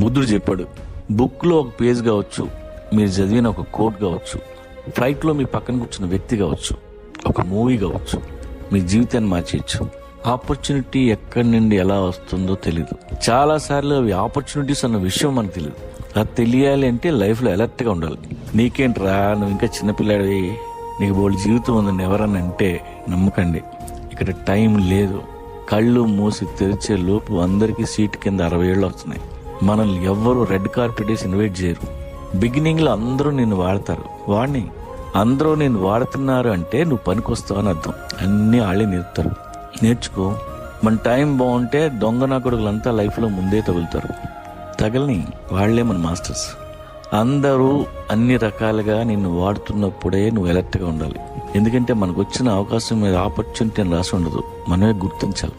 బుద్ధుడు చెప్పాడు, బుక్లో ఒక పేజ్ కావచ్చు, మీరు చదివిన ఒక కోట్ కావచ్చు, ఫ్లైట్లో మీ పక్కన కూర్చున్న వ్యక్తి కావచ్చు, ఒక మూవీ కావచ్చు, మీ జీవితాన్ని మార్చేయచ్చు. ఆపర్చునిటీ ఎక్కడి నుండి ఎలా వస్తుందో తెలియదు. చాలాసార్లు అవి ఆపర్చునిటీస్ అన్న విషయం మనకు తెలియదు. అది తెలియాలి అంటే లైఫ్లో అలర్ట్గా ఉండాలి. నీకేంట్రా, నువ్వు ఇంకా చిన్నపిల్లాడివి, నీకు బోల్డ్ జీవితం ఉందని ఎవరన్నా అంటే నమ్మకండి. ఇక్కడ టైం లేదు. కళ్ళు మూసి తెరిచే లోపు అందరికీ సీట్ కింద 60 ఏళ్ళు వస్తున్నాయి. మనల్ని ఎవ్వరూ రెడ్ కార్పెట్ వేసి ఇన్వైట్ చేయరు. బిగినింగ్లో అందరూ నిన్ను వాడతారు. వాడిని అందరూ నేను వాడుతున్నారు అంటే నువ్వు పనికొస్తావు అని అర్థం. అన్నీ వాళ్ళే నేర్పుతారు. నేర్చుకో. మన టైం బాగుంటే దొంగ నా కొడుకులంతా లైఫ్లో ముందే తగులుతారు. తగలని వాళ్లే మన మాస్టర్స్. అందరూ అన్ని రకాలుగా నిన్ను వాడుతున్నప్పుడే నువ్వు అలర్ట్గా ఉండాలి. ఎందుకంటే మనకు వచ్చిన అవకాశం మీద ఆపర్చునిటీ అని రాసి ఉండదు, మనమే గుర్తించాలి.